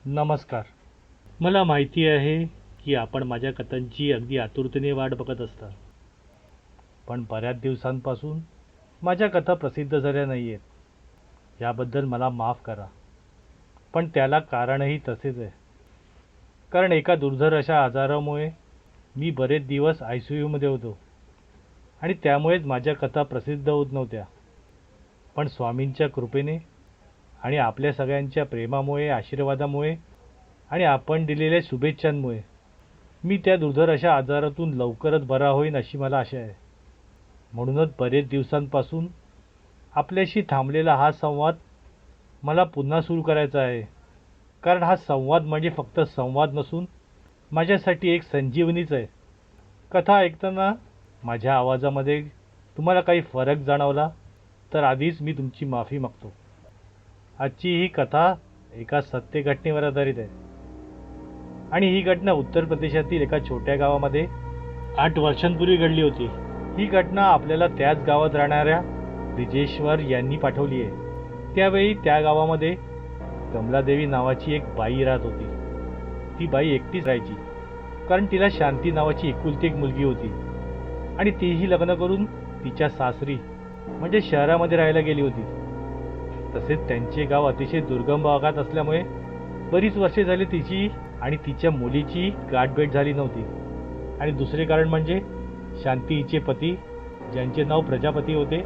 नमस्कार. मला माहिती आहे की आपण माझ्या कथांची अगदी आतुरतेने वाट बघत असता. पण बऱ्याच दिवसांपासून माझ्या कथा प्रसिद्ध झाल्या नाही आहेत. याबद्दल मला माफ करा. पण त्याला कारणही तसेच आहे. कारण एका दुर्धर अशा आजारामुळे मी बरेच दिवस ICUमध्ये होतो आणि त्यामुळेच माझ्या कथा प्रसिद्ध होत नव्हत्या. पण स्वामींच्या कृपेने आणि आपल्या सगळ्यांच्या प्रेमामुळे, आशीर्वादामुळे आणि आपण दिलेल्या शुभेच्छांमुळे मी त्या दुर्धर अशा आजारातून लवकरच बरा होईन अशी मला आशा आहे. म्हणूनच बरेच दिवसांपासून आपल्याशी थांबलेला हा संवाद मला पुन्हा सुरू करायचा आहे. कारण हा संवाद म्हणजे फक्त संवाद नसून माझ्यासाठी एक संजीवनीच आहे. कथा ऐकताना माझ्या आवाजामध्ये तुम्हाला काही फरक जाणवला तर आधीच मी तुमची माफी मागतो. आजची ही कथा एका सत्य घटनेवर आधारित आहे आणि ही घटना उत्तर प्रदेशातील एका छोट्या गावामध्ये 8 वर्षांपूर्वी घडली होती. ही घटना आपल्याला त्याच गावात राहणाऱ्या ब्रिजेश्वर यांनी पाठवली आहे. त्यावेळी त्या गावामध्ये कमलादेवी नावाची एक बाई राहत होती. ती बाई एकटीच राहायची कारण तिला शांती नावाची एकुलती एक मुलगी होती आणि तीही लग्न करून तिच्या सासरी म्हणजे शहरामध्ये राहायला गेली होती. तसेच त्यांचे गाव अतिशय दुर्गम भागात असल्यामुळे बरीच वर्षे झाली तिची आणि तिच्या मुलीची गाठभेट झाली नव्हती. आणि दुसरे कारण म्हणजे शांती हिचे पती, ज्यांचे नाव प्रजापती होते,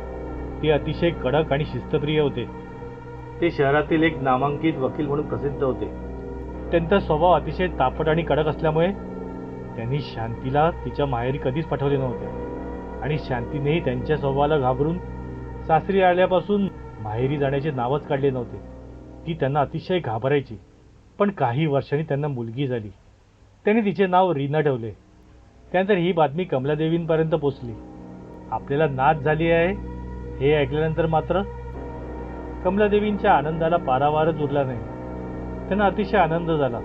ते अतिशय कडक आणि शिस्तप्रिय होते. ते शहरातील एक नामांकित वकील म्हणून प्रसिद्ध होते. त्यांचा स्वभाव अतिशय तापट आणि कडक असल्यामुळे त्यांनी शांतीला तिच्या माहेरी कधीच पाठवले नव्हते आणि शांतीनेही त्यांच्या स्वभावाला घाबरून सासरी आल्यापासून माहेरी जाण्याचे नावच काढले नव्हते. ती त्यांना अतिशय घाबरायची. पण काही वर्षांनी त्यांना मुलगी झाली. त्यांनी तिचे नाव रीना ठेवले. त्यानंतर ही बातमी कमलादेवींपर्यंत पोचली. आपल्याला नात झाली आहे हे ऐकल्यानंतर मात्र कमलादेवींच्या आनंदाला पारावारच उरला नाही. त्यांना अतिशय आनंद झाला.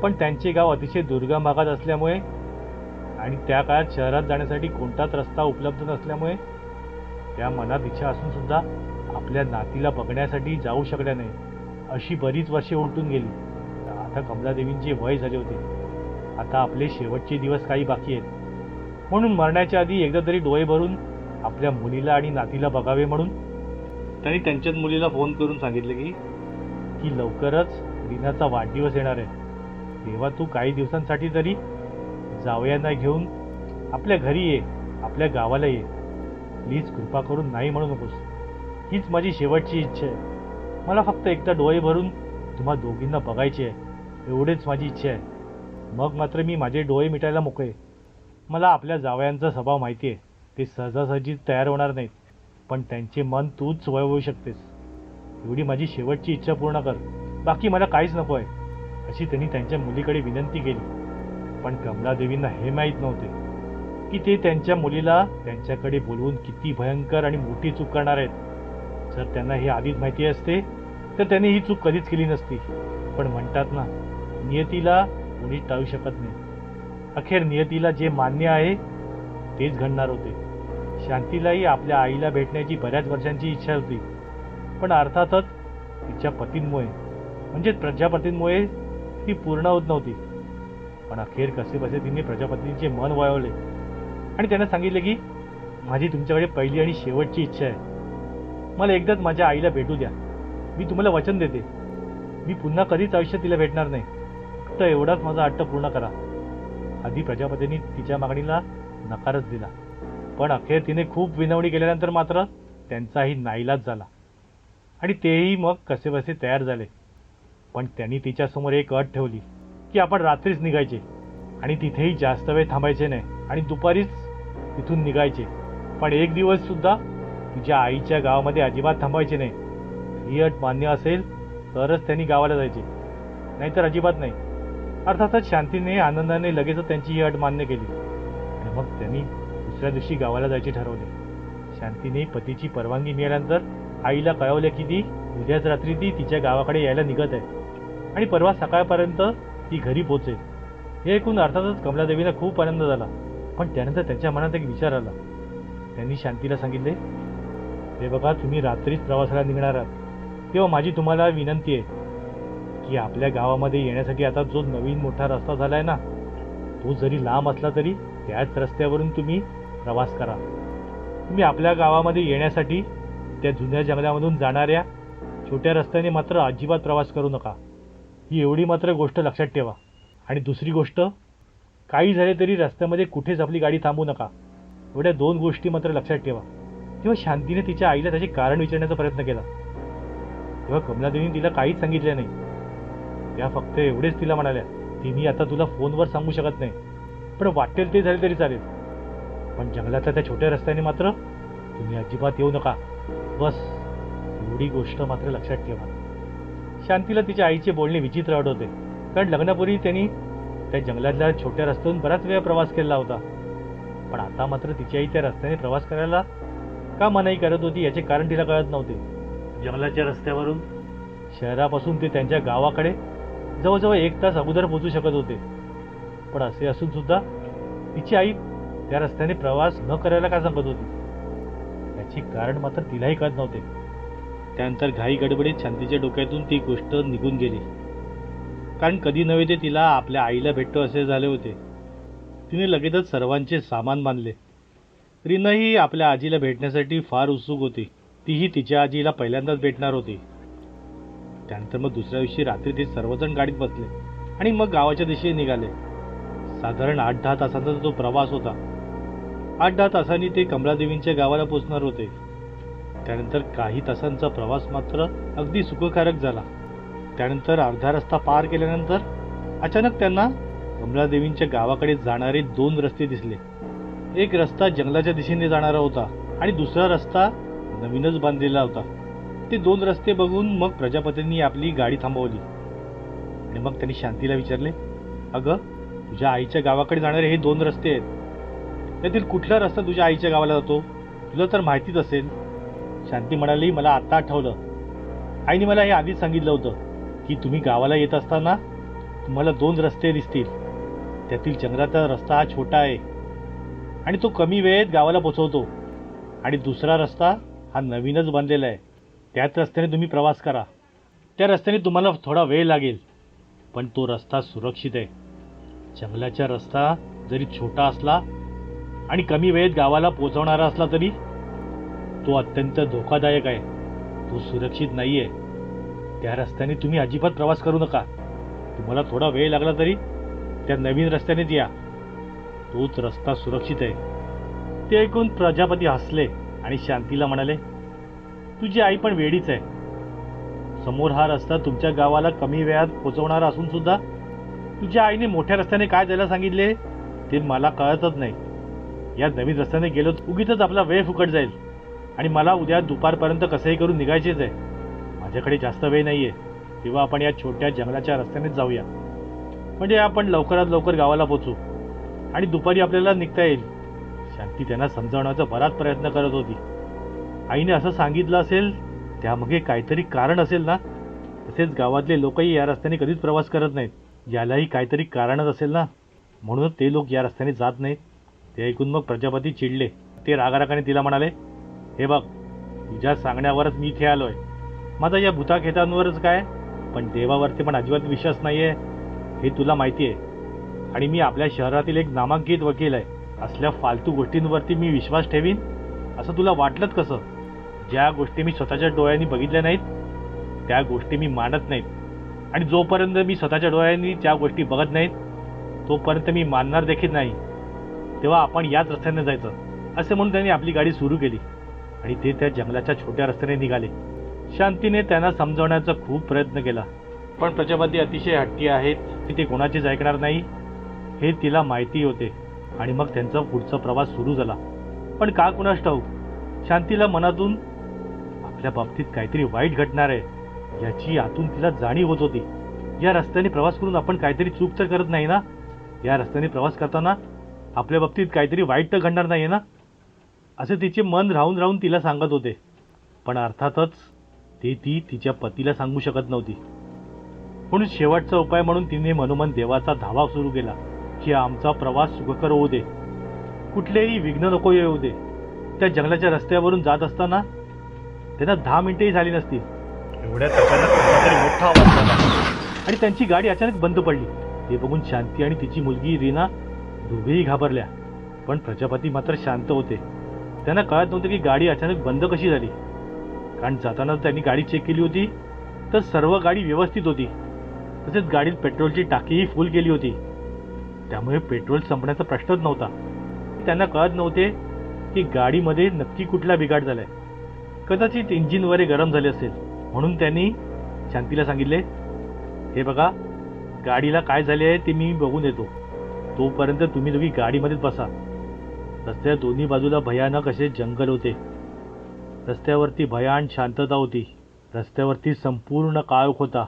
पण त्यांचे गाव अतिशय दुर्गम भागात असल्यामुळे आणि त्या काळात शहरात जाण्यासाठी कोणताच रस्ता उपलब्ध नसल्यामुळे त्या मनात इच्छा असून सुद्धा आपल्या नातीला बघण्यासाठी जाऊ शकल्या नाही. अशी बरीच वर्षे उलटून गेली. आता कमलादेवींचे वय झाले होते. आता आपले शेवटचे दिवस काही बाकी आहेत. म्हणून मरण्याच्या आधी एकदा तरी डोळे भरून आपल्या मुलीला आणि नातीला बघावे म्हणून त्यांनी त्यांच्याच मुलीला फोन करून सांगितले की लवकरच रीनाचा वाढदिवस येणार आहे. तेव्हा तू काही दिवसांसाठी तरी जावयांना घेऊन आपल्या घरी ये, आपल्या गावाला ये. प्लीज कृपा करून नाही म्हणू नकोस. हीच माझी शेवटची इच्छा आहे. मला फक्त एकदा डोळे भरून तुम्हा दोघींना बघायचे आहे, एवढेच माझी इच्छा आहे. मग मात्र मी माझे डोळे मिटायला मोकळे. मला आपल्या जावयांचा स्वभाव माहिती आहे. ते सहजासहजी तयार होणार नाहीत. पण त्यांचे मन तूच वळवू शकतेस. एवढी माझी शेवटची इच्छा पूर्ण कर. बाकी मला काहीच नको आहे अशी त्यांनी त्यांच्या मुलीकडे विनंती केली. पण कमलादेवींना हे माहीत नव्हते की ते त्यांच्या मुलीला त्यांच्याकडे बोलवून किती भयंकर आणि मोठी चूक करणार आहेत. जर त्यांना हे आधीच माहिती असते तर त्यांनी ही चूक कधीच केली नसती. पण म्हणतात ना, नियतीला कोणीच टाळू शकत नाही. अखेर नियतीला जे मान्य आहे तेच घडणार होते. शांतीलाही आपल्या आईला भेटण्याची बऱ्याच वर्षांची इच्छा होती. पण अर्थातच तिच्या पतींमुळे म्हणजे प्रजापतींमुळे ती पूर्ण होत नव्हती. पण अखेर कसेबसे तिने प्रजापतींचे मन वळवले आणि त्यांना सांगितले की माझी तुमच्याकडे पहिली आणि शेवटची इच्छा आहे. मला एकदाच माझ्या आईला भेटू द्या. मी तुम्हाला वचन देते, मी पुन्हा कधीच आयुष्यात तिला भेटणार नाही. फक्त एवढाच माझा हट्ट पूर्ण करा. आधी प्रजापतींनी तिच्या मागणीला नकारच दिला. पण अखेर तिने खूप विनवणी केल्यानंतर मात्र त्यांचाही नाईलाज झाला आणि तेही मग कसेबसे तयार झाले. पण त्यांनी तिच्यासमोर एक अट ठेवली की आपण रात्रीच निघायचे आणि तिथेही जास्त वेळ थांबायचे नाही आणि दुपारीच तिथून निघायचे. पण एक दिवस सुद्धा तिच्या आईच्या गावामध्ये अजिबात थांबायचे नाही. ही अट मान्य असेल तरच त्यांनी गावाला जायचे, नाहीतर अजिबात नाही. अर्थातच शांतीने आनंदाने लगेचच त्यांची ही अट मान्य केली आणि मग त्यांनी दुसऱ्या दिवशी गावाला जायचे ठरवले. शांतीने पतीची परवानगी मिळाल्यानंतर आईला कळवले की ती उद्याच रात्री ती तिच्या गावाकडे यायला निघत आहे आणि परवा सकाळपर्यंत ती घरी पोहोचेल. हे ऐकून अर्थातच कमलादेवीला खूप आनंद झाला. पण त्यानंतर त्यांच्या मनात एक विचार आला. त्यांनी शांतीला सांगितले, हे बघा, तुम्ही रात्रीच प्रवासाला निघणार आहात तेव्हा माझी तुम्हाला विनंती आहे की आपल्या गावामध्ये येण्यासाठी आता जो नवीन मोठा रस्ता झालाय ना, तो जरी लांब असला तरी त्याच रस्त्यावरून तुम्ही प्रवास करा. तुम्ही आपल्या गावामध्ये येण्यासाठी त्या जुन्या जंगलामधून जाणाऱ्या छोट्या रस्त्याने मात्र अजिबात प्रवास करू नका. ही एवढी मात्र गोष्ट लक्षात ठेवा. आणि दुसरी गोष्ट, काही झाले तरी रस्त्यामध्ये कुठेच आपली गाडी थांबवू नका. एवढ्या 2 गोष्टी मात्र लक्षात ठेवा. तेव्हा शांतीने तिच्या आईला त्याचे कारण विचारण्याचा प्रयत्न केला. तेव्हा कमलादेवीने तिला काहीच सांगितले नाही. त्या फक्त एवढेच तिला म्हणाल्या, की मी आता तुला फोनवर सांगू शकत नाही, पण वाटेल ते झाले तरी चालेल, पण जंगलातल्या त्या छोट्या रस्त्याने मात्र तुम्ही अजिबात येऊ नका. बस एवढी गोष्ट मात्र लक्षात ठेवा. शांतीला तिच्या आईचे बोलणे विचित्र वाटत होते, कारण लग्नापूर्वी त्यांनी त्या जंगलातल्या छोट्या रस्त्यातून बराच वेळा प्रवास केला होता. पण आता मात्र तिची आई त्या रस्त्याने प्रवास करायला का मनाई करत होती याचे कारण तिला कळत नव्हते. जंगलाच्या रस्त्यावरून शहरापासून ते त्यांच्या गावाकडे जवळजवळ 1 तास अगोदर पोहोचू शकत होते. पण असे असून सुद्धा तिची आई त्या रस्त्याने प्रवास न करायला का सांगत होती याचे कारण मात्र तिलाही कळत नव्हते. त्यानंतर घाई गडबडीत शांतीच्या डोक्यातून ती गोष्ट निघून गेली, कारण कधी नव्हे ते तिला आपल्या आईला भेटतो असे झाले होते. तिने लगेचच सर्वांचे सामान बांधले. रीनाही आपल्या आजीला भेटण्यासाठी फार उत्सुक होती. तीही तिच्या आजीला पहिल्यांदाच भेटणार होती. त्यानंतर मग दुसऱ्या दिवशी रात्री ते सर्वजण गाडीत बसले आणि मग गावाच्या दिशेने निघाले. साधारण 8-10 तासांचा तो प्रवास होता. 8-10 तासांनी ते कमलादेवींच्या गावाला पोहोचणार होते. त्यानंतर काही तासांचा प्रवास मात्र अगदी सुखकारक झाला. त्यानंतर अर्धा रस्ता पार केल्यानंतर अचानक त्यांना कमलादेवींच्या गावाकडे जाणारे 2 रस्ते दिसले. एक रस्ता जंगलाच्या दिशेने जाणारा होता आणि दुसरा रस्ता नवीनच बांधलेला होता. ते 2 रस्ते बघून मग प्रजापतींनी आपली गाडी थांबवली आणि मग त्यांनी शांतीला विचारले, अगं, तुझ्या आईच्या गावाकडे जाणारे हे 2 रस्ते आहेत, त्यातील कुठला रस्ता तुझ्या आईच्या गावाला जातो? तुला तर माहितीच असेल. शांती म्हणाली, मला आत्ता आठवलं. आईने मला हे आधीच सांगितलं होतं की तुम्ही गावाला येत असताना तुम्हाला 2 रस्ते दिसतील. त्यातील जंगलाचा रस्ता हा छोटा आहे आणि तो कमी वेळेत गावाला पोचवतो, आणि दुसरा रस्ता हा नवीनच बांधलेला आहे. त्याच रस्त्याने तुम्ही प्रवास करा. त्या रस्त्याने तुम्हाला थोडा वेळ लागेल, पण तो रस्ता सुरक्षित आहे. जंगलाचा रस्ता जरी छोटा असला आणि कमी वेळेत गावाला पोहोचवणारा असला तरी तो अत्यंत धोकादायक आहे. तो सुरक्षित नाही आहे. त्या रस्त्याने तुम्ही अजिबात प्रवास करू नका. तुम्हाला थोडा वेळ लागला तरी त्या नवीन रस्त्यानेच या. तोच रस्ता सुरक्षित आहे. ते ऐकून प्रजापती हसले आणि शांतीला म्हणाले, तुझी आई पण वेडीच आहे. समोर हा रस्ता तुमच्या गावाला कमी वेळात पोहोचवणारा असून सुद्धा तुझ्या आईने मोठ्या रस्त्याने काय जायला सांगितले ते मला कळतच नाही. या नवीन रस्त्याने गेलो उगीच आपला वेळ फुकट जाईल आणि मला उद्या दुपारपर्यंत कसंही करून निघायचेच आहे. माझ्याकडे जास्त वेळ नाहीये. तेव्हा आपण या छोट्या जंगलाच्या रस्त्यानेच जाऊया, म्हणजे आपण लवकरात लवकर गावाला पोहोचू आणि दुपारी आपल्याला निघता येईल. शांती त्यांना समजावण्याचा बराच प्रयत्न करत होती. आईने असं सांगितलं असेल त्यामागे काहीतरी कारण असेल ना. तसेच गावातले लोकही या रस्त्याने कधीच प्रवास करत नाहीत. यालाही काहीतरी कारणच असेल ना, म्हणून ते लोक या रस्त्याने जात नाहीत. ते ऐकून मग प्रजापती चिडले. ते रागारागाने तिला म्हणाले, हे बघ, तुझ्या सांगण्यावरच मी इथे आलोय. माझा या भूताखेतांवरच काय, पण देवावरती पण अजिबात विश्वास नाहीये, हे तुला माहिती आहे. आणि मी आपल्या शहरातील एक नामांकित वकील आहे. असल्या फालतू गोष्टींवरती मी विश्वास ठेवीन असं तुला वाटलंच कसं? ज्या गोष्टी मी स्वतःच्या डोळ्यांनी बघितल्या नाहीत त्या गोष्टी मी मानत नाहीत, आणि जोपर्यंत मी स्वतःच्या डोळ्यांनी त्या गोष्टी बघत नाहीत तोपर्यंत मी मानणार देखील नाही. तेव्हा आपण याच रस्त्याने जायचं, असे म्हणून त्यांनी आपली गाडी सुरू केली आणि ते त्या जंगलाच्या छोट्या रस्त्याने निघाले. शांतीने त्यांना समजावण्याचा खूप प्रयत्न केला, पण प्रजापती अतिशय हट्टी आहेत की ते कोणाचीच ऐकणार नाही हे तिला माहिती होते. आणि मग त्यांचा पुढचा प्रवास सुरू झाला. पण का कुणास ठाऊक शांतीला मनातून आपल्या बाबतीत काहीतरी वाईट घडणार आहे याची आतून तिला जाणीव होत होती. या रस्त्याने प्रवास करून आपण काहीतरी चूक तर करत नाही ना? या रस्त्याने प्रवास करताना आपल्या बाबतीत काहीतरी वाईट तर घडणार नाही ना, असे तिचे मन राहून राहून तिला सांगत होते. पण अर्थातच ते ती तिच्या पतीला सांगू शकत नव्हती. म्हणून शेवटचा उपाय म्हणून तिने मनोमन देवाचा धावा सुरू केला की आमचा प्रवास सुखकर होऊ दे, कुठलेही विघ्न नको येऊ दे. त्या जंगलाच्या रस्त्यावरून जात असताना त्यांना 10 मिनिटेही झाली नसतील, एवढ्यात अचानक काहीतरी मोठा आवाज झाला. आणि त्यांची गाडी अचानक बंद पडली. ते बघून शांती आणि तिची मुलगी रीना दोघेही घाबरल्या. पण प्रजापती मात्र शांत होते. त्यांना कळत नव्हतं की गाडी अचानक बंद कशी झाली. कारण जाताना त्यांनी गाडी चेक केली होती तर सर्व गाडी व्यवस्थित होती. तसेच गाडीत पेट्रोलची टाकीही फुल केली होती. त्यामुळे पेट्रोल संपण्याचा प्रश्नच नव्हता. त्यांना कळत नव्हते की गाडीमध्ये नक्की कुठला बिघाड झालाय. कदाचित इंजिन वगैरे गरम झाले असेल. म्हणून त्यांनी शांतीला सांगितले, हे बघा, गाडीला काय झाले आहे ते मी बघून येतो. तोपर्यंत तुम्ही दोघी गाडीमध्येच बसा. रस्त्याच्या दोन्ही बाजूला भयानक असे जंगल होते. रस्त्यावरती भयान शांतता होती. रस्त्यावरती संपूर्ण काळोख होता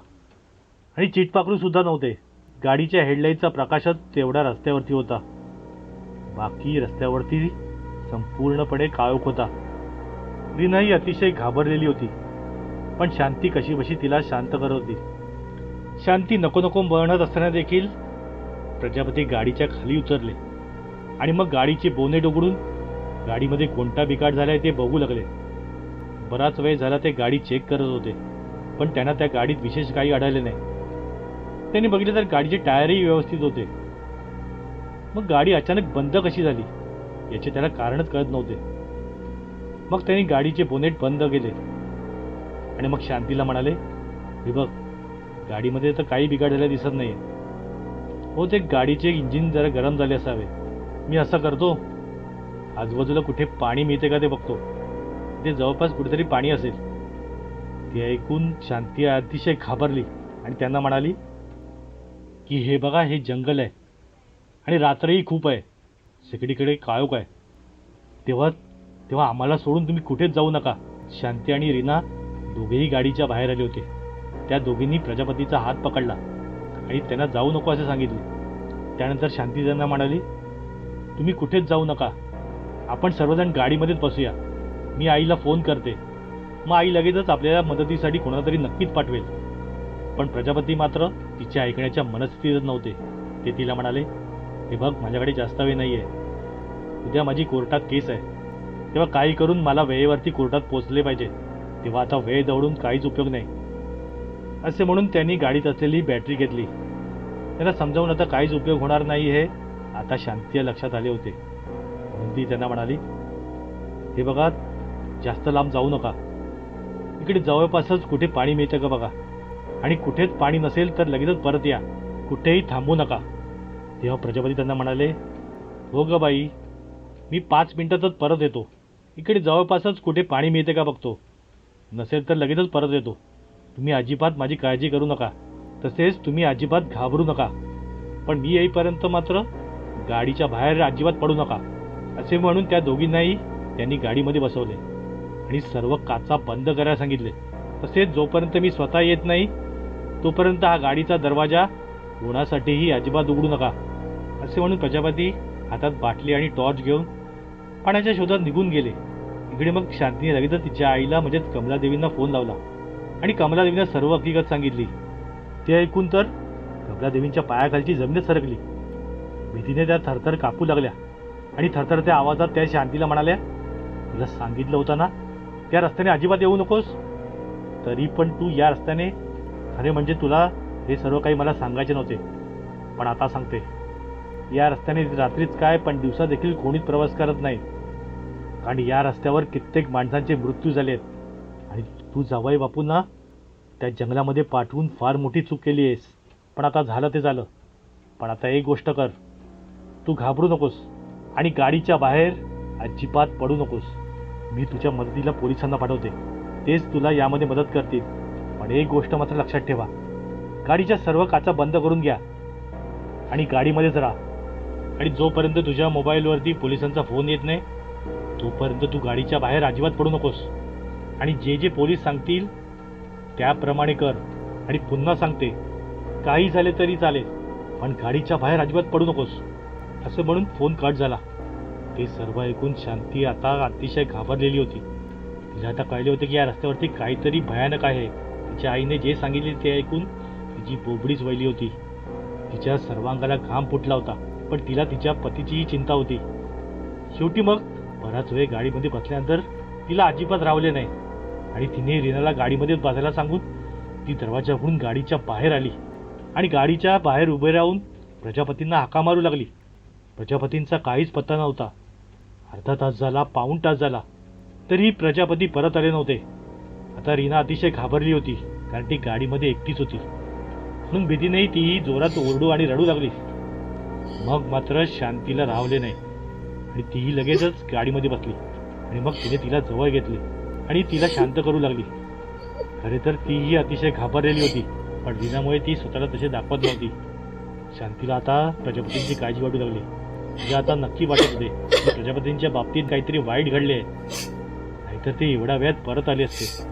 आणि चिटपाखरू सुद्धा नव्हते. गाडीच्या हेडलाईटचा प्रकाशच तेवढा रस्त्यावरती होता. बाकी रस्त्यावरती संपूर्णपणे काळोख होता. रीनाही अतिशय घाबरलेली होती. पण शांती कशीबशी तिला शांत करत होती. शांती नको नको म्हणत असताना देखील प्रजापती गाडीच्या खाली उतरले आणि मग गाडीचे बोनेट उघडून गाडीमध्ये कोणता बिघाड झालाय ते बघू लागले. बराच वेळ झाला ते गाडी चेक करत होते. पण त्यांना त्या गाडीत विशेष काही आढळले नाही. त्यांनी बघितलं तर गाडीचे टायरही व्यवस्थित होते. मग गाडी अचानक बंद कशी झाली याचे त्याला कारणच कळत नव्हते. मग त्यांनी गाडीचे बोनेट बंद केले आणि मग शांतीला म्हणाले, हे बघ, गाडीमध्ये तर काही बिघाड झालेला दिसत नाहीये. हो, ते गाडीचे इंजिन जरा गरम झाले असावे. मी असं करतो, आजूबाजूला कुठे पाणी मिळते का ते बघतो. ते जवळपास कुठेतरी पाणी असेल. ते ऐकून शांती अतिशय घाबरली आणि त्यांना म्हणाली की हे बघा, हे जंगल आहे आणि रात्रही खूप आहे. सगळीकडे काळोख आहे. तेव्हा आम्हाला सोडून तुम्ही कुठेच जाऊ नका. शांती आणि रीना दोघेही गाडीच्या बाहेर आले होते. त्या दोघींनी प्रजापतीचा हात पकडला आणि त्यांना जाऊ नको असे सांगितले. त्यानंतर शांती त्यांना म्हणाली, तुम्ही कुठेच जाऊ नका. आपण सर्वजण गाडीमध्येच बसूया. मी आईला फोन करते. मग आई लगेचच आपल्याला मदतीसाठी कोणाला तरी नक्कीच पाठवेल. पण प्रजापती मात्र तिच्या ऐकण्याच्या मनस्थितीत नव्हते. ते तिला म्हणाले, हे बघ, माझ्याकडे जास्त वेळ नाही आहे. उद्या माझी कोर्टात केस आहे. तेव्हा काही करून मला वेळेवरती कोर्टात पोचले पाहिजे. तेव्हा आता वेळ दवडून काहीच उपयोग नाही. असे म्हणून त्यांनी गाडीत असलेली बॅटरी घेतली. त्यांना समजावून आता काहीच उपयोग होणार नाही हे आता शांतीच्या लक्षात आले होते. म्हणून ती त्यांना म्हणाली, हे बघा, जास्त लांब जाऊ नका. इकडे जवळपासच कुठे पाणी मिळतं का बघा. आणि कुठेच पाणी नसेल तर लगेचच परत या. कुठेही थांबू नका. तेव्हा प्रजापती त्यांना म्हणाले, हो ग बाई, मी 5 मिनिटातच परत येतो. इकडे जवळपासच कुठे पाणी मिळते का बघतो. नसेल तर लगेचच परत येतो. तुम्ही अजिबात माझी काळजी करू नका. तसेच तुम्ही अजिबात घाबरू नका. पण मी येईपर्यंत मात्र गाडीच्या बाहेर अजिबात पडू नका. असे म्हणून त्या दोघींनाही त्यांनी गाडीमध्ये बसवले आणि सर्व काचा बंद करायला सांगितले. तसेच जोपर्यंत मी स्वतः येत नाही तोपर्यंत हा गाडीचा दरवाजा कोणासाठीही अजिबात उघडू नका. असे म्हणून प्रजापती हातात बाटली आणि टॉर्च घेऊन पाण्याच्या शोधात निघून गेले. इकडे मग शांतीने लगेचच तिच्या आईला म्हणजेच कमलादेवींना फोन लावला आणि कमलादेवींना सर्व हकीकत सांगितली. ते ऐकून तर कमलादेवींच्या पायाखालची जमीनच सरकली. भीतीने त्या थरथर कापू लागल्या आणि थरथरत्या आवाजात त्या शांतीला म्हणाल्या, तुला सांगितलं होतं ना, त्या रस्त्याने अजिबात येऊ नकोस. तरी पण तू या रस्त्याने, खरे म्हणजे तुला हे सर्व काही मला सांगायचे नव्हते, पण आता सांगते. या रस्त्याने रात्रीच काय पण दिवसा देखील कोणीच प्रवास करत नाही. कारण या रस्त्यावर कित्येक माणसांचे मृत्यू झाले आहेत आणि तू जावई बापूंना त्या जंगलामध्ये पाठवून फार मोठी चूक केली आहेस. पण आता झालं ते झालं. पण आता एक गोष्ट कर, तू घाबरू नकोस आणि गाडीच्या बाहेर अजिबात पडू नकोस. मी तुझ्या मदतीला पोलिसांना पाठवते. तेच तुला यामध्ये मदत करतील. पण एक गोष्ट मात्र लक्षात ठेवा, गाडीच्या सर्व काचा बंद करून घ्या आणि गाडीमध्येच राहा. आणि जोपर्यंत तुझ्या मोबाईलवरती पोलिसांचा फोन येत नाही तोपर्यंत तू गाडीच्या बाहेर अजिबात पडू नकोस. आणि जे जे पोलीस सांगतील त्याप्रमाणे कर. आणि पुन्हा सांगते, काही झाले तरी चालेल, पण गाडीच्या बाहेर अजिबात पडू नकोस. असं म्हणून फोन कट झाला. ते सर्व ऐकून शांती आता अतिशय घाबरलेली होती. तिला आता कळले होते की या रस्त्यावरती काहीतरी भयानक आहे. तिच्या आईने जे सांगितले ते ऐकून तिची बोबडीच वळली होती. तिच्या सर्वांगाला घाम फुटला होता. पण तिला तिच्या पतीचीही चिंता होती. शेवटी मग बराच वेळ गाडीमध्ये बसल्यानंतर तिला अजिबात रावले नाही आणि तिने रीनाला गाडीमध्ये बसायला सांगून ती दरवाजा उघडून गाडीच्या बाहेर आली आणि गाडीच्या बाहेर उभे राहून प्रजापतींना हाका मारू लागली. प्रजापतींचा काहीच पत्ता नव्हता. अर्धा तास झाला, पाऊण तास झाला, तरी प्रजापती परत आले नव्हते. आता रीना अतिशय घाबरली होती, कारण ती गाडीमध्ये एकटीच होती. म्हणून भीतीनेही तीही जोरात ओरडू आणि रडू लागली. मग मात्र शांतीला राहवले नाही आणि तीही लगेचच गाडीमध्ये बसली आणि मग तिने तिला जवळ घेतले आणि तिला शांत करू लागली. खरे तर तीही अतिशय घाबरलेली होती, पण रीनामुळे ती स्वतःला तसे दाखवत नव्हती. शांतीला आता प्रजापतींची काळजी वाटू लागली. तिला आता नक्की वाटत होते की प्रजापतींच्या बाबतीत काहीतरी वाईट घडले आहे, नाहीतर ते एवढ्या वेळात परत आले असते.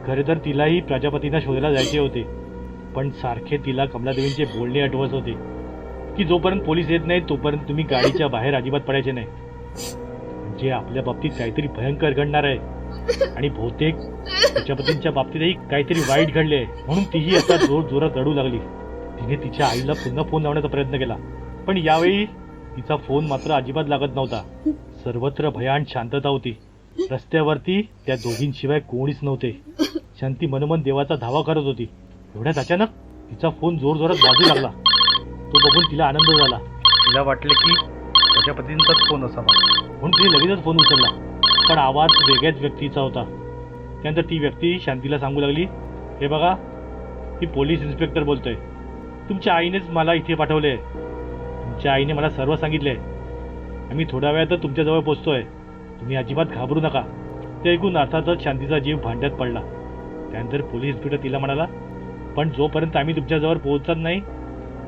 खरे तर तिलाही प्रजापतींना शोधायला जायचे होते, पण सारखे तिला कमलादेवींचे बोलणे आठवत होते की जोपर्यंत पोलीस येत नाही तोपर्यंत तुम्ही गाडीच्या बाहेर अजिबात पडायचे नाही. म्हणजे आपल्या बाबतीत काहीतरी भयंकर घडणार आहे आणि बहुतेक प्रजापतींच्या बाबतीतही काहीतरी वाईट घडले आहे. म्हणून तीही आता जोर जोरात रडू लागली. तिने तिच्या आईला पुन्हा फोन लावण्याचा प्रयत्न केला, पण यावेळी तिचा फोन मात्र अजिबात लागत नव्हता. सर्वत्र भयान शांतता होती. रस्त्यावरती त्या दोघींशिवाय कोणीच नव्हते. शांती मनोमन देवाचा धावा करत होती. एवढ्यात अचानक तिचा फोन जोर जोरात वाजू लागला. तो बघून तिला आनंद झाला. तिला वाटले की प्रजापतींचाच फोन असावा, म्हणून तिने लगेचच फोन उचलला. पण आवाज वेगळ्याच व्यक्तीचा होता. त्यानंतर ती व्यक्ती शांतीला सांगू लागली, हे बघा, मी पोलीस इन्स्पेक्टर बोलतोय. तुमच्या आईनेच मला इथे पाठवले. तुमच्या आईने मला सर्व सांगितले. आम्ही थोड्या वेळातच तुमच्याजवळ पोचतोय. तुम्ही अजिबात घाबरू नका. ते ऐकून अर्थातच शांतीचा जीव भांड्यात पडला. त्यानंतर पोलीस इन्स्पेक्टर तिला म्हणाला, पण जोपर्यंत आम्ही तुमच्याजवळ पोहोचत नाही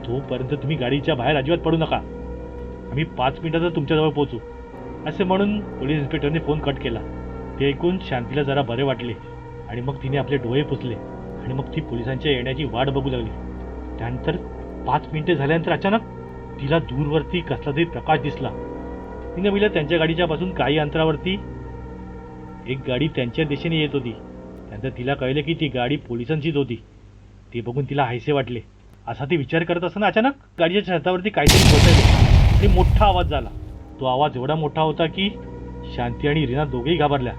तोपर्यंत तुम्ही गाडीच्या बाहेर अजिबात पडू नका. आम्ही 5 मिनिटातच तुमच्याजवळ पोहोचू. असे म्हणून पोलीस इन्स्पेक्टरने फोन कट केला. ते ऐकून शांतीला जरा बरे वाटले आणि मग तिने आपले डोळे पुसले आणि मग ती पोलिसांच्या येण्याची वाट बघू लागली. त्यानंतर 5 मिनिटे झाल्यानंतर अचानक तिला दूरवरती कसला तरी प्रकाश दिसला. तिने पाहिलं त्यांच्या गाडीच्या पासून काही अंतरावरती एक गाडी त्यांच्या दिशेने येत होती. त्यानंतर तिला कळले की ती गाडी पोलिसांचीच होती. ते बघून तिला हायसे वाटले. असा ती विचार करत असताना अचानक गाडीच्या छतावरती काहीतरी कोसळले आणि मोठा आवाज झाला. तो आवाज एवढा मोठा होता की शांती आणि रीना दोघेही घाबरल्या.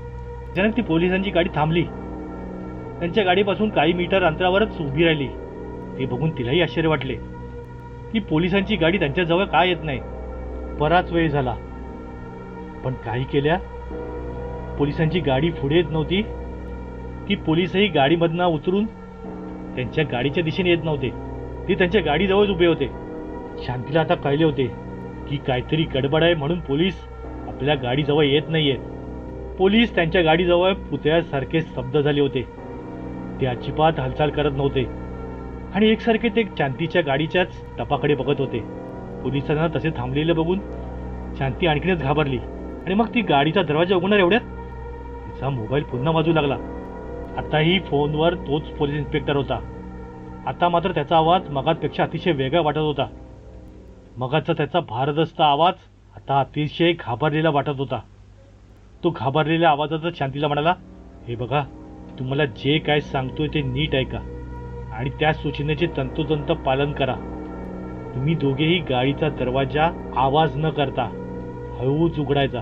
अचानक ती पोलिसांची गाडी थांबली. त्यांच्या गाडीपासून काही मीटर अंतरावरच उभी राहिली. ते बघून तिलाही आश्चर्य वाटले की पोलिसांची गाडी त्यांच्याजवळ का येत नाही. बराच वेळ झाला, पण काही केल्या पोलिसांची गाडी पुढे येत नव्हती की पोलीसही गाडीमधनं उतरून त्यांच्या गाडीच्या दिशेने येत नव्हते. ते त्यांच्या गाडीजवळच उभे होते. शांतीला आता कळले होते की काहीतरी गडबड आहे, म्हणून पोलीस आपल्या गाडीजवळ येत नाहीयेत. पोलीस त्यांच्या गाडीजवळ पुतळ्यासारखे स्तब्ध झाले होते. ते अजिबात हालचाल करत नव्हते आणि एकसारखे ते शांतीच्या गाडीच्याच टपाकडे बघत होते. पोलिसांना तसे थांबलेले बघून शांती आणखीनच घाबरली आणि मग ती गाडीचा दरवाजा उघडणार एवढ्यात तिचा मोबाईल पुन्हा वाजू लागला. आताही फोनवर तोच पोलीस इन्स्पेक्टर होता. आता मात्र त्याचा आवाज मगापेक्षा अतिशय वेगळा वाटत होता. मगाचा त्याचा भारदस्त आवाज आता अतिशय घाबरलेला वाटत होता. तो घाबरलेल्या आवाजातच शांतीला म्हणाला, हे बघा, तुम्हाला जे काय सांगतोय ते नीट ऐका आणि त्या सूचनेचे तंतोतंत पालन करा. तुम्ही दोघेही गाडीचा दरवाजा आवाज न करता हळूच उघडायचा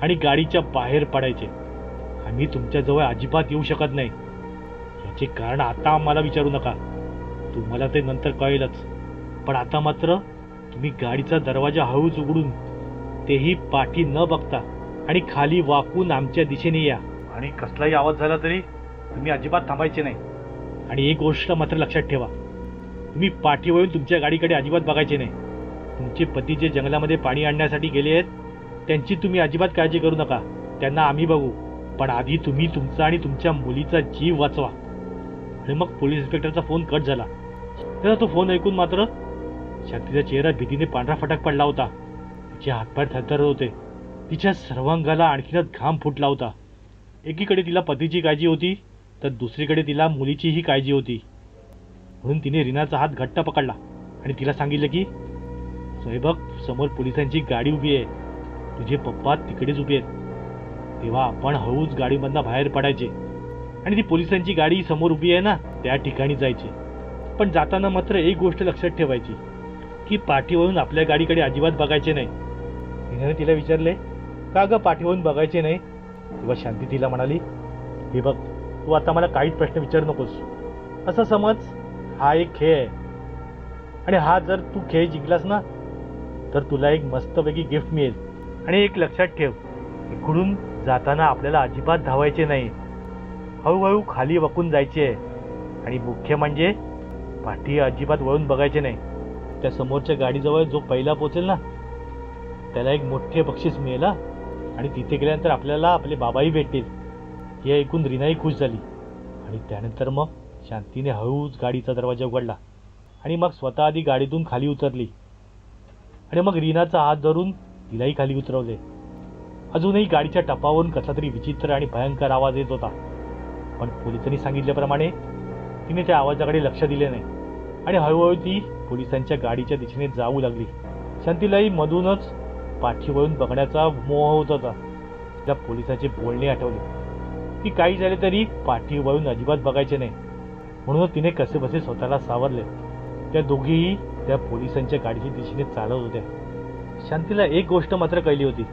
आणि गाडीच्या बाहेर पडायचे. आम्ही तुमच्याजवळ अजिबात येऊ शकत नाही. याचे कारण आता आम्हाला विचारू नका, तुम्हाला ते नंतर कळेलच. पण आता मात्र तुम्ही गाडीचा दरवाजा हळूच उघडून, तेही पाठी न बघता आणि खाली वाकून आमच्या दिशेने या. आणि कसलाही आवाज झाला तरी तुम्ही अजिबात थांबायचे नाही. आणि एक गोष्ट मात्र लक्षात ठेवा, तुम्ही पाठी वळून तुमच्या गाडीकडे अजिबात बघायचे नाही. तुमचे पती जे जंगलामध्ये पाणी आणण्यासाठी गेले आहेत त्यांची तुम्ही अजिबात काळजी करू नका. त्यांना आम्ही बघू, पण आधी तुम्ही तुमचा आणि तुमच्या मुलीचा जीव वाचवा. आणि मग पोलीस इन्स्पेक्टरचा फोन कट झाला. त्याचा तो फोन ऐकून मात्र शांतीचा चेहरा भीतीने पांढरा फटक पडला होता. तिचे हातपाय थरथरत होते. तिच्या सर्वांगाला आणखीनच घाम फुटला होता. एकीकडे तिला पतीची काळजी होती तर दुसरीकडे तिला मुलीचीही काळजी होती. म्हणून तिने रीनाचा हात घट्ट पकडला आणि तिला सांगितलं की स्वयंबक, समोर पोलिसांची गाडी उभी आहे. तुझे पप्पा तिकडेच उभे आहेत. तेव्हा आपण हळूच गाडीमधनं बाहेर पडायचे आणि ती पोलिसांची गाडी समोर उभी आहे ना त्या ठिकाणी जायचे. पण जाताना मात्र एक गोष्ट लक्षात ठेवायची की पाठीवरून आपल्या गाडीकडे अजिबात बघायचे नाही. तिने तिला विचारले, का गं पाठीवरून बघायचे नाही? तेव्हा शांती तिला म्हणाली, हे बघ, तू आता मला काहीच प्रश्न विचारू नकोस. असं समज हा एक खेळ आहे आणि हा जर तू खेळ जिंकलास ना तर तुला एक मस्तपैकी गिफ्ट मिळेल. आणि एक लक्षात ठेव, इकडून जाताना आपल्याला अजिबात धावायचे नाही, हळूहळू खाली वाकून जायचे आहे. आणि मुख्य म्हणजे पाठी अजिबात वळून बघायचे नाही. त्या समोरच्या गाडीजवळ जो पहिला पोचेल ना त्याला एक मोठे बक्षीस मिळेल हा. आणि तिथे गेल्यानंतर आपल्याला आपले बाबाही भेटतील. हे ऐकून रीनाही खुश झाली. आणि त्यानंतर मग शांतीने हळूच गाडीचा दरवाजा उघडला आणि मग स्वतः आधी गाडीतून खाली उतरली. आणि मग रीनाचा हात धरून तिलाही खाली उतरवले. अजूनही गाडीच्या टपावरून कसला तरी विचित्र आणि भयंकर आवाज येत होता. पण पोलिसांनी सांगितल्याप्रमाणे तिने त्या आवाजाकडे लक्ष दिले नाही आणि हळूहळू ती पोलिसांच्या गाडीच्या दिशेने जाऊ लागली. शांतीलाही मधूनच पाठी वळून बघण्याचा मोह होत होता. त्या पोलिसाचे बोलणे आठवले की काही झाले तरी पाठी वळून अजिबात बघायचे नाही. म्हणून तिने कसेबसे स्वतःला सावरले. त्या दोघीही त्या पोलिसांच्या गाडीच्या दिशेने चालत होत्या. शांतीला एक गोष्ट मात्र कळली होती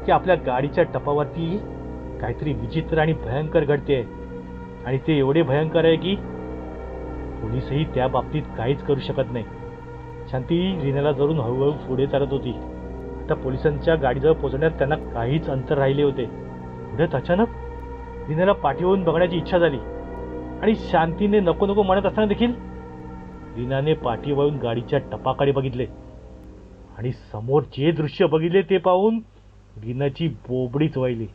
की आपल्या गाडीच्या टपावरती काहीतरी विचित्र आणि भयंकर घडते. आणि ते एवढे भयंकर आहे की पोलीसही त्या बाबतीत काहीच करू शकत नाही. शांती रीनाला धरून हळूहळू पुढे चालत होती. आता पोलिसांच्या गाडीजवळ पोहोचण्यात त्यांना काहीच अंतर राहिले होते. पुढ्यात अचानक रीनाला पाठीवरून बघण्याची इच्छा झाली. आणि शांतीने नको नको म्हणत असताना देखील रीनाने पाठी वळून गाडीच्या टपाकडे बघितले. आणि समोर जे दृश्य बघितले ते पाहून रीनाची बोबडीच वळली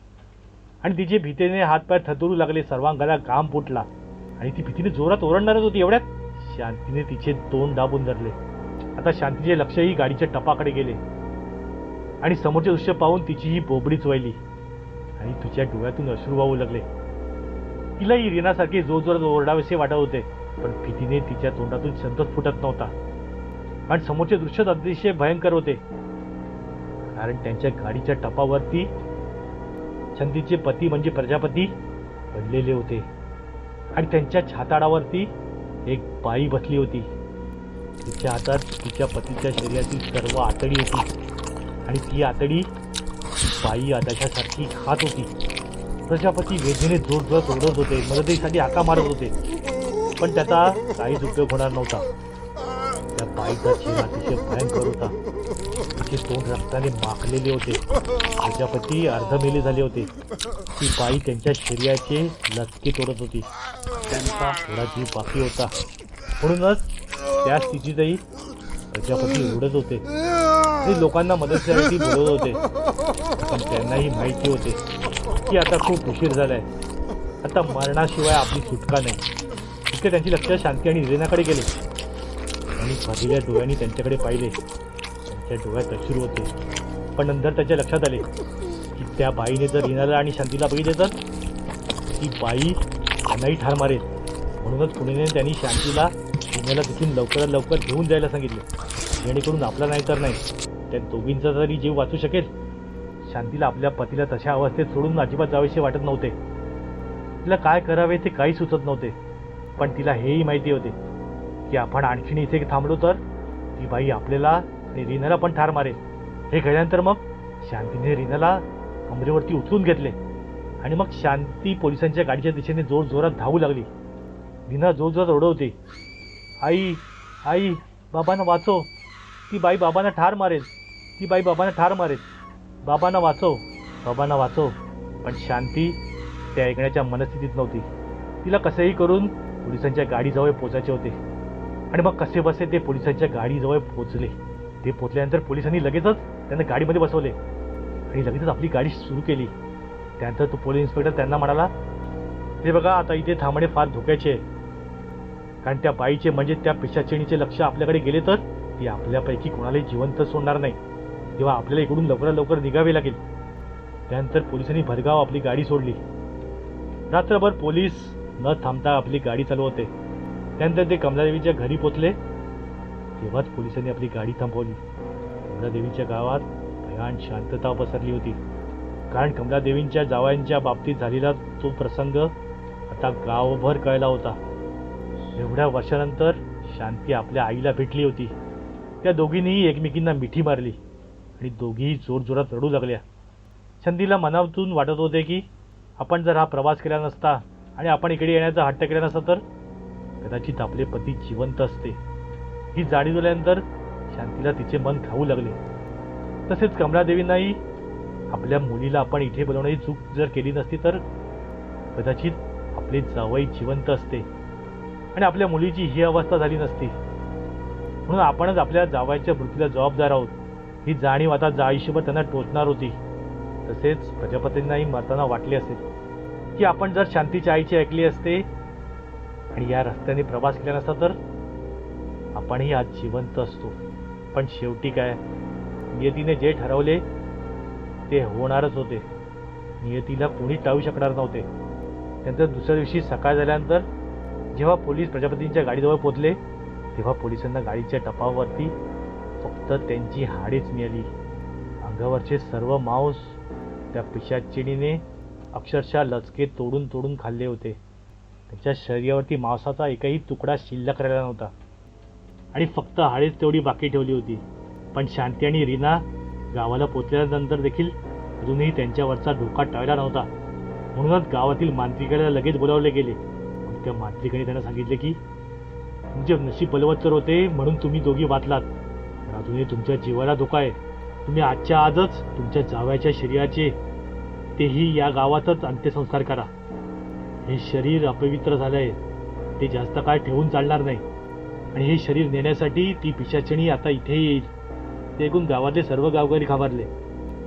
आणि तिचे भीतीने हातपाय थरथरू लागले. सर्वांगाला घाम फुटला आणि ती भीतीने जोरात ओरडणारच होती. एवढ्यात शांतीने तिचे तोंड दाबून धरले. आता शांतीचे लक्षही गाडीच्या टपाकडे गेले आणि समोरचे दृश्य पाहून तिचीही बोबडीच वळली आणि तिच्या डोळ्यातून अश्रू वाहू लागले. तिलाही रीनासारखे जोरजोरात ओरडावेसे वाटत होते, पण भीतीने तिच्या तोंडातून शब्दच फुटत नव्हता. आणि समोरचे दृश्य अतिशय भयंकर होते, कारण त्यांच्या गाडीच्या टपावरती शांतीचे पती म्हणजे प्रजापती पडलेले होते आणि त्यांच्या छाताडावरती एक बाई बसली होती. तिच्या हातात तिच्या पतीच्या शरीरातील सर्व आतडी होती आणि ती आतडी बाई आदाशासारखी खात होती. प्रजापती वेदनेने जोरजोरात ओरडत होते, मदतीसाठी हाका मारत होते, पण त्याचा काहीच उपयोग होणार नव्हता. त्या बाईचा चेहरा अतिशय भयंकर होता. तिचे तोंड रक्ताने माखलेले होते. प्रजापती अर्धमेले झाले होते. ती बाई त्यांच्या शरीराचे लचके तोडत होती. त्यांचा थोडा जीव बाकी होता. म्हणूनच त्या स्थितीतही प्रजापती ओरडत होते आणि लोकांना मदतीसाठी बोलवत होते. पण त्यांनाही माहिती होते की आता खूप उशीर झालाय. आता मरणाशिवाय आपली सुटका नाही. इतके त्यांची लक्ष शांती आणि रीनाकडे गेले आणि भरलेल्या डोळ्यांनी त्यांच्याकडे पाहिले. त्यांच्या डोळ्यात अश्रू होते, पण नंतर त्याच्या लक्षात आले की त्या बाईने जर रीनाला आणि शांतीला बघितले तर ती बाई त्यांनाही ठार मारेल. म्हणूनच पुढे त्यांनी शांतीला रीनाला तिथून लवकरात लवकर घेऊन जायला सांगितले, जेणेकरून आपला नाही तर नाही त्या दोघींचा तरी जीव वाचू शकेल. शांतीला आपल्या पतीला तशा अवस्थेत सोडून अजिबात जावेसे वाटत नव्हते. तिला काय करावे ते काही सुचत नव्हते, पण तिला हेही माहिती होते की आपण आणखीन इथे थांबलो तर ती बाई आपल्याला आणि रीनाला पण ठार मारेल. हे कळल्यानंतर मग शांतीने रीनाला कमरेवरती उचलून घेतले आणि मग शांती पोलिसांच्या गाडीच्या दिशेने जोर जोरात धावू लागली. रीना जोरजोरात ओरडते, आई आई, बाबांना वाचव, ती बाई बाबांना ठार मारेल, ती बाई बाबांना ठार मारेल, बाबांना वाचव, बाबांना वाचव. पण शांती ते ऐकण्याच्या मनस्थितीत नव्हती. तिला कसेही करून पोलिसांच्या गाडीजवळ पोचायचे होते. आणि मग कसे बसे ते पोलिसांच्या गाडीजवळ पोचले. ते पोचल्यानंतर पोलिसांनी लगेचच त्यांना गाडीमध्ये बसवले आणि लगेचच आपली गाडी सुरू केली. त्यानंतर तो पोलीस इन्स्पेक्टर त्यांना म्हणाला, हे बघा, आता इथे थांबणे फार धोक्याचे आहे, कारण त्या बाईचे म्हणजे त्या पिशाचिणीचे लक्ष आपल्याकडे गेले तर ती आपल्यापैकी कोणालाही जिवंत सोडणार नाही, तेव्हा आपल्याला इकडून लवकरात लवकर निघावे लागेल. त्यानंतर पोलिसांनी भरगाव आपली गाडी सोडली. रात्रभर पोलीस न थांबता आपली गाडी चालू होते. त्यानंतर ते कमलादेवीच्या घरी पोचले. तेव्हाच पोलिसांनी आपली गाडी थांबवली. कमलादेवीच्या गावात भयान शांतता पसरली होती, कारण कमलादेवींच्या जावयांच्या बाबतीत झालेला तो प्रसंग आता गावभर कळला होता. एवढ्या वर्षानंतर शांती आपल्या आईला भेटली होती. त्या दोघींनीही एकमेकींना मिठी मारली आणि दोघीही जोरजोरात रडू लागल्या. शांतीला मनातून वाटत होते की आपण जर हा प्रवास केला नसता आणि आपण इकडे येण्याचा हट्ट केला नसता तर कदाचित आपले पती जिवंत असते. ही जाणीव झाल्यानंतर शांतीला तिचे मन खाऊ लागले. तसेच कमलादेवींनाही आपल्या मुलीला आपण इथे बोलवण्याची चूक जर केली नसती तर कदाचित आपले जावई जिवंत असते आणि आपल्या मुलीची ही अवस्था झाली नसती. म्हणून आपणच आपल्या जावयाच्या मृत्यूला जबाबदार आहोत ही जाणीव आता आयुष्यभर त्यांना टोचणार होती. तसेच प्रजापतींनाही मरताना वाटले असेल की आपण जर शांतीच्या आईची ऐकली असते आणि या रस्त्याने प्रवास केला नसता तर आपणही आज जिवंत असतो. पण शेवटी काय, नियतीने जे ठरवले ते होणारच होते. नियतीला कोणी टाळू शकणार नव्हते. त्यानंतर दुसऱ्या दिवशी सकाळ झाल्यानंतर जेव्हा पोलीस प्रजापतींच्या गाडीजवळ पोहोचले तेव्हा पोलिसांना गाडीच्या टपावरती फक्त त्यांची हाडेच मिळाली. अंगावरचे सर्व मांस त्या पिशाचिणीने अक्षरशः लचके तोडून तोडून खाल्ले होते. त्यांच्या शरीरावरती मांसाचा एकही तुकडा शिल्लक राहिला नव्हता आणि फक्त हाडेच तेवढी बाकी ठेवली होती. पण शांती आणि रीना गावाला पोचल्यानंतर देखील अजूनही त्यांच्यावरचा धोका टळला नव्हता. म्हणूनच गावातील मांत्रिकाला लगेच बोलावले गेले. त्या मांत्रिकाने त्यांना सांगितले की तुमचे नशीब बलवत्तर होते म्हणून तुम्ही दोघी वाचलात, पण अजूनही तुमच्या जीवाला धोका आहे. तुम्ही आजच्या आजच तुमच्या जावयाच्या शरीराचे तेही या गावातच अंत्यसंस्कार करा. हे शरीर अपवित्र झालंय, ते जास्त काळ ठेवून चालणार नाही आणि हे शरीर नेण्यासाठी ती पिशाचिणी आता इथे येईल. ते ऐकून गावातले सर्व गावकरी घाबरले.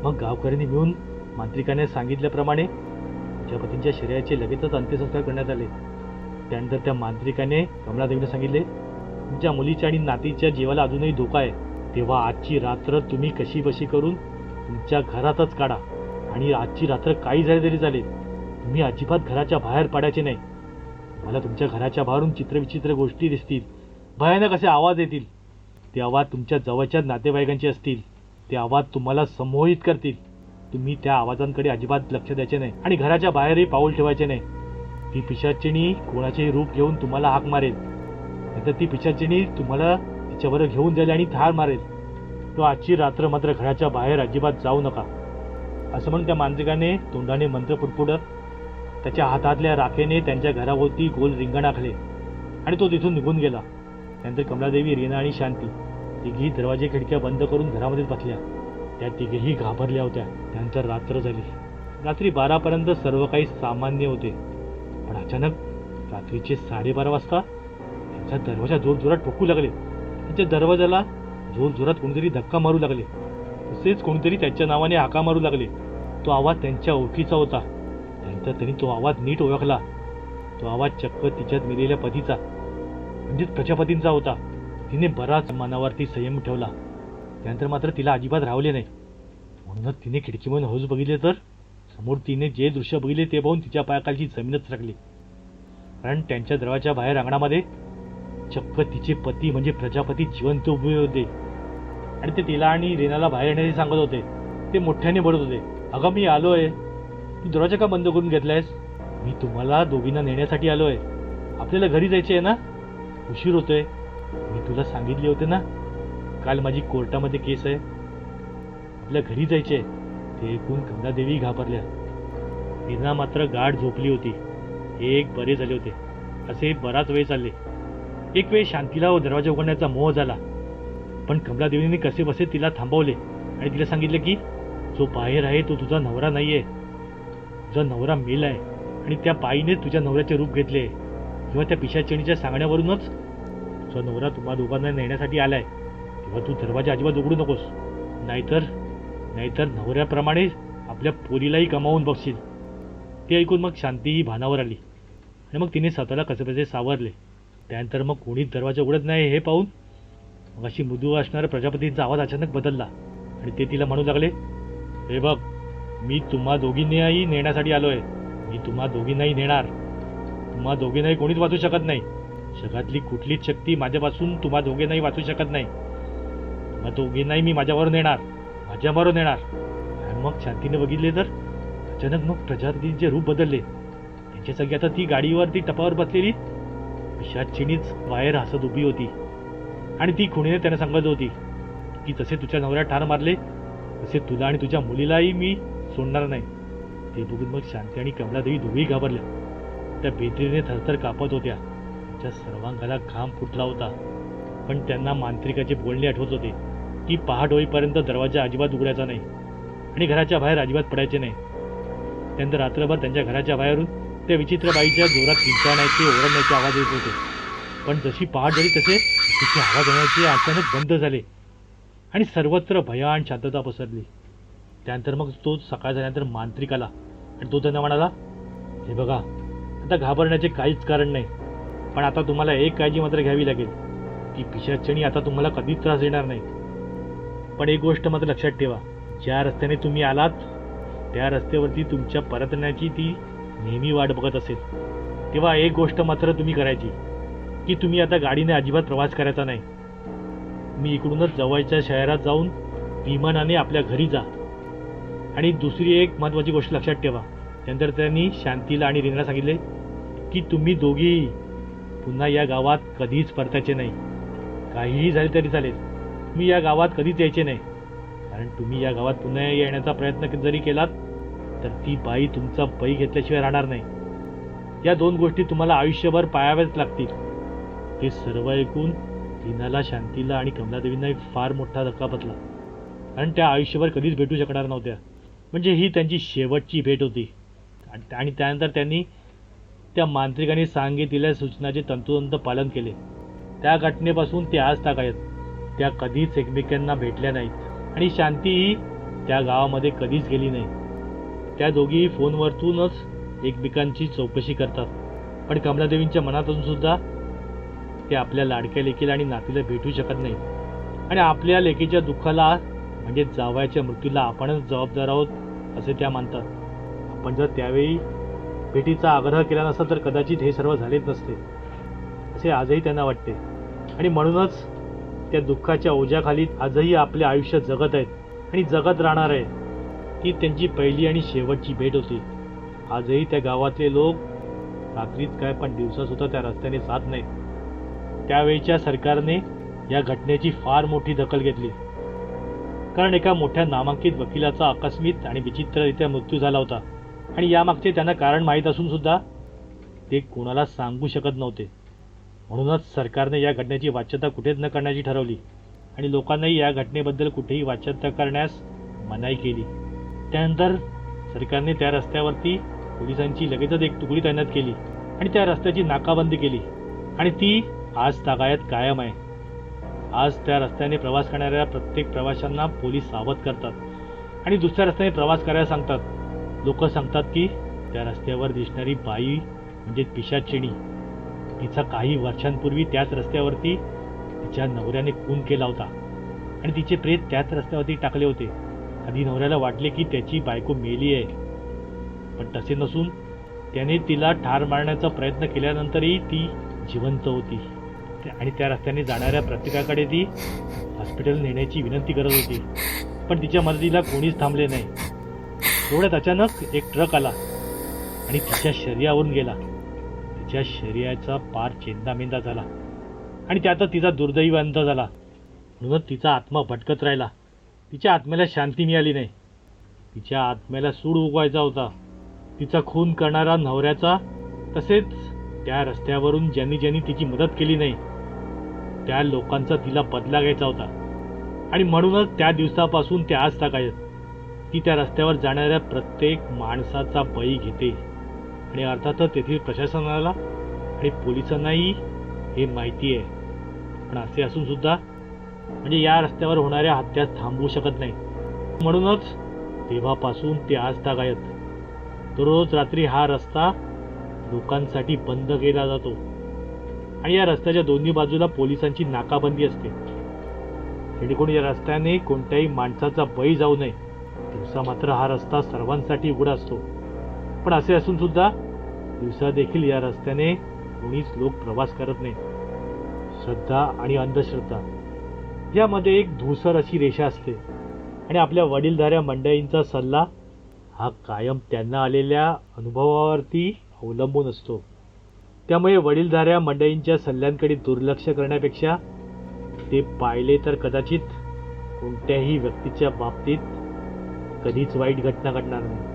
मग गावकऱ्यांनी मिळून मांत्रिकाने सांगितल्याप्रमाणे प्रजापतींच्या शरीराचे लगेचच अंत्यसंस्कार करण्यात आले. त्यानंतर त्या मांत्रिकाने कमलादेवीने सांगितले, तुमच्या मुलीच्या आणि नातीच्या जीवाला अजूनही धोका आहे, तेव्हा आजची रात्र तुम्ही कशी बशी करून तुमच्या घरातच काढा आणि आजची रात्र काही झाले तरी चालेल, तुम्ही अजिबात घराच्या बाहेर पडायचे नाही. मला तुमच्या घराच्या बाहेरून चित्रविचित्र गोष्टी दिसतील, भयानक असे आवाज येतील. ते आवाज तुमच्या जवळच्या नातेवाईकांचे असतील. ते आवाज तुम्हाला संमोहित करतील. तुम्ही त्या आवाजांकडे अजिबात लक्ष द्यायचे नाही आणि घराच्या बाहेरही पाऊल ठेवायचे नाही. ती पिशाचिणी कोणाचेही रूप घेऊन तुम्हाला हाक मारेल, नाहीतर ती पिशाचिणी तुम्हाला तिच्याबरोबर घेऊन जाईल आणि ठार मारेल. तो आजची रात्र मात्र घराच्या बाहेर अजिबात जाऊ नका. असं म्हणून त्या मांत्रिकाने तोंडाने मंत्र पुटपुटत त्याच्या हातातल्या राखेने त्यांच्या घराभोवती गोल रिंगण आखले आणि तो तिथून निघून गेला. त्यानंतर कमलादेवी, रीना आणि शांती तिघी दरवाजे खिडक्या बंद करून घरामध्येच बसल्या. त्या तिघेही घाबरल्या होत्या. त्यानंतर रात्र झाली. रात्री 12पर्यंत सर्व काही सामान्य होते. पण अचानक रात्रीचे 12:30 वाजता त्यांचा दरवाजा जोरजोरात ठोकू लागले. त्यांच्या दरवाजाला जोरजोरात कोणीतरी धक्का मारू लागले. तसेच कोणीतरी त्याच्या नावाने हाका मारू लागले. तो आवाज त्यांच्या ओळखीचा होता. त्यानंतर त्यांनी तो आवाज नीट ओळखला. तो आवाज चक्क तिच्यात मेलेल्या पतीचा म्हणजेच प्रजापतींचा होता. तिने बराच मनावरती संयम ठेवला. त्यानंतर मात्र तिला अजिबात राहवले नाही. म्हणूनच तिने खिडकीमधून हळूच बघितले तर समोर तिने जे दृश्य बघितले ते पाहून तिच्या पायाखालची जमीनच सरकली. कारण त्यांच्या दरवाजाच्या बाहेर अंगणामध्ये चक्क तिचे पती म्हणजे प्रजापती जिवंत उभे होते आणि ते तिला आणि रीनाला बाहेर येण्याचे सांगत होते. ते मोठ्याने बोलत होते, अगं मी आलोय, तू दरवाजा का बंद करून घेतलायस? मी तुम्हाला दोघींना नेण्यासाठी आलोय. आपल्याला घरी जायचे आहे ना, उशीर होतोय. मी तुला सांगितले होते ना, काल माझी कोर्टामध्ये केस आहे, आपल्या घरी जायचे. ते ऐकून कमलादेवी घाबरल्या. रीना मात्र गाढ झोपली होती. एक बरे झाले होते. असे बराच वेळ चालले. एक वेळ शांतीला दरवाजा उघडण्याचा मोह झाला, पण कमलादेवीने कसे बसे तिला थांबवले आणि तिला सांगितले की जो बाहेर आहे तो तुझा नवरा नाहीये, तुझा नवरा मेला आहे आणि त्या बाईने तुझ्या नवऱ्याचे रूप घेतले किंवा त्या पिशाचिणीच्या सांगण्यावरूनच तुझा नवरा तुम्हा दोघांना नेण्यासाठी आलाय. तेव्हा तू दरवाजा अजिबात उघडू नकोस, नाहीतर नवऱ्याप्रमाणे आपल्या पोरीलाही गमावून बघशील. ते ऐकून मग शांती ही भानावर आली आणि मग तिने स्वतःला कसेबसे सावरले. त्यानंतर मग कोणीच दरवाजा उघडत नाही हे पाहून मग अशी मृदू असणाऱ्या प्रजापतींचा आवाज अचानक बदलला आणि ते तिला म्हणू लागले, हे बघ, मी तुम्हा दोघींनाही नेण्यासाठी आलोय. मी तुम्हा दोघींनाही नेणार. तुम्हा दोघींनाही कोणीच वाचू शकत नाही. जगातली कुठलीच शक्ती माझ्यापासून तुम्हा दोघींनाही वाचू शकत नाही. तुम्हा दोघींनाही मी माझ्यावर नेणार. आणि मग शांतीने बघितले तर अचानक मग प्रजापतींचे रूप बदलले. त्यांच्या जागी आता ती गाडीवरती टपावर बसलेली पिशाचिणीच बाहेर हसत उभी होती आणि ती खुणीने त्यांना सांगत होती की जसे तुझ्या नवऱ्या ठार मारले तसे तुला आणि तुझ्या मुलीलाही मी सोडणार नाही. ते बघून मग शांती आणि कमलादेवी दोघेही घाबरल्या. त्या भीतीने थरथर कापत होत्या. त्यांच्या सर्वांगाला घाम फुटला होता. पण त्यांना मांत्रिकाचे बोलणे आठवत होते की पहाट होईपर्यंत दरवाजा अजिबात उघडायचा नाही आणि घराच्या बाहेर अजिबात पडायचे नाही. त्यानंतर रात्रभर त्यांच्या घराच्या बाहेरून त्या विचित्र बाईच्या जोरात किंचाळण्याचे ओरडण्याचे आवाज येत होते. पण जशी पहाट झाली तसे तिचे आवाज येण्याचे अचानक बंद झाले आणि सर्वत्र भयान शांतता पसरली. त्यानंतर मग तो सकाळ झाल्यानंतर मांत्रिक आला आणि तो त्यांना म्हणाला, हे बघा, आता घाबरण्याचे काहीच कारण नाही, पण आता तुम्हाला एक काळजी मात्र घ्यावी लागेल की पिशाचिनी आता तुम्हाला कधीच त्रास देणार नाही. पण एक गोष्ट मात्र लक्षात ठेवा, ज्या रस्त्याने तुम्ही आलात त्या रस्त्यावरती तुमच्या परतण्याची ती नेहमी वाट बघत असेल. तेव्हा एक गोष्ट मात्र तुम्ही करायची की तुम्ही आता गाडीने अजिबात प्रवास करायचा नाही. मी इकडूनच जवळच्या शहरात जाऊन विमानाने आपल्या घरी जा. आणि दुसरी एक महत्त्वाची गोष्ट लक्षात ठेवा. त्यानंतर त्यांनी शांतीला आणि रीनाला सांगितले की तुम्ही दोघी पुन्हा या गावात कधीच परतायचे नाही. काहीही झाले तरी चालेल, तुम्ही या गावात कधीच यायचे नाही, कारण तुम्ही या गावात पुन्हा येण्याचा प्रयत्न जरी केलात तर ती बाई तुमचा बळी घेतल्याशिवाय राहणार नाही. या दोन गोष्टी तुम्हाला आयुष्यभर पाळाव्याच लागतील. ते सर्व ऐकून रीनाला, शांतीला आणि कमलादेवींना एक फार मोठा धक्का बसला, कारण त्या आयुष्यभर कधीच भेटू शकणार नव्हत्या. म्हणजे ही त्यांची शेवटची भेट होती. आणि त्यानंतर त्यांनी त्या मांत्रिकाने सांगितलेल्या सूचनाचे तंतोतंत पालन केले. त्या घटनेपासून ते आज तागायत त्या कधीच एकमेकांना भेटल्या नाहीत आणि शांतीही त्या गावामध्ये कधीच गेली नाही. त्या दोघीही फोनवरतूनच एकमेकांची चौकशी करतात. पण कमलादेवींच्या मनातून सुद्धा ते आपल्या लाडक्या लेकीला आणि नातीला भेटू शकत नाहीत आणि आपल्या लेकीच्या दुःखाला म्हणजे जावयाच्या मृत्यूला आपणच जबाबदार आहोत असे त्या मानतात. आपण जर त्यावेळी भेटीचा आग्रह केला नसता तर कदाचित हे सर्व झालेच नसते असे आजही त्यांना वाटते. आणि म्हणूनच त्या दुःखाच्या ओझ्याखाली आजही आपले आयुष्य जगत आहेत आणि जगत राहणार आहे. ती त्यांची पहिली आणि शेवटची भेट होती. आजही त्या गावातले लोक रात्रीच काय पण दिवसासुद्धा त्या रस्त्याने जात नाहीत. त्यावेळीच्या सरकारने या घटनेची फार मोठी दखल घेतली, कारण एका मोठ्या नामांकित वकिलाचा आकस्मिक आणि विचित्ररित्या मृत्यू झाला होता आणि यामागचे त्यांना कारण माहीत असून सुद्धा ते कोणाला सांगू शकत नव्हते. म्हणूनच सरकारने या घटनेची वाच्यता कुठेच न करण्याची ठरवली आणि लोकांनाही या घटनेबद्दल कुठेही वाच्यता करण्यास मनाई केली. त्यानंतर सरकारने त्या रस्त्यावरती पोलिसांची लगेचच एक तुकडी तैनात केली आणि त्या रस्त्याची नाकाबंदी केली आणि ती आज तागायत कायम आहे. आज त्या रस्त्याने प्रवास करणाऱ्या प्रत्येक प्रवाशांना पोलीस सावध करतात आणि दुसऱ्या रस्त्याने प्रवास करायला सांगतात. लोक सांगतात की त्या रस्त्यावर दिसणारी बाई म्हणजे पिशाचिनी. तिचा काही वर्षांपूर्वी त्याच रस्त्यावरती तिच्या नवऱ्याने खून केला होता आणि तिचे प्रेत त्याच रस्त्यावरती टाकले होते. आधी नवऱ्याला वाटले की त्याची बायको मेली आहे, पण तसे नसून त्याने तिला ठार मारण्याचा प्रयत्न केल्यानंतरही ती जिवंत होती आणि त्या रस्त्याने जाणाऱ्या प्रत्येकाकडे ती हॉस्पिटल नेण्याची विनंती करत होती, पण तिच्या मदतीला कोणीच थांबले नाही. तेवढ्यात अचानक एक ट्रक आला आणि तिच्या शरीरावरून गेला. तिच्या शरीराचा पार चेंदामेंदा झाला आणि त्यातच तिचा दुर्दैवी अंत झाला. म्हणूनच तिचा आत्मा भटकत राहिला. तिच्या आत्म्याला शांती मिळाली नाही. तिच्या आत्म्याला सूड उगवायचा होता तिचा खून करणारा नवऱ्याचा, तसेच त्या रस्त्यावरून ज्यांनी ज्यांनी तिची मदत केली नाही त्या लोकांचा तिला बदला घ्यायचा होता. आणि म्हणूनच त्या दिवसापासून ते आज तागायत ती त्या रस्त्यावर जाणाऱ्या प्रत्येक माणसाचा बळी घेते आणि अर्थातच तेथील प्रशासनाला आणि पोलिसांनाही हे माहिती आहे. पण असे असून सुद्धा म्हणजे या रस्त्यावर होणाऱ्या हत्या थांबवू शकत नाही. म्हणूनच तेव्हापासून ते आज तागायत दररोज रात्री हा रस्ता लोकांसाठी बंद केला जातो आणि या रस्त्याच्या दोन्ही बाजूला पोलिसांची नाकाबंदी असते, जेणेकरून या रस्त्याने कोणत्याही माणसाचा बळी जाऊ नये. दिवसा मात्र हा रस्ता सर्वांसाठी उघडा असतो, पण असे असून सुद्धा दिवसा देखील या रस्त्याने कोणीच लोक प्रवास करत नाही. श्रद्धा आणि अंधश्रद्धा यामध्ये एक धूसर अशी रेषा असते आणि आपल्या वडीलधाऱ्या मंडळींचा सल्ला हा कायम त्यांना आलेल्या अनुभवावरती अवलंबून असतो. त्यामुळे वडीलधाऱ्या मंडळींच्या सल्ल्यांकडे दुर्लक्ष करण्यापेक्षा ते पाहिले तर कदाचित कोणत्याही व्यक्तीच्या बाबतीत कधीच वाईट घटना घडणार नाही.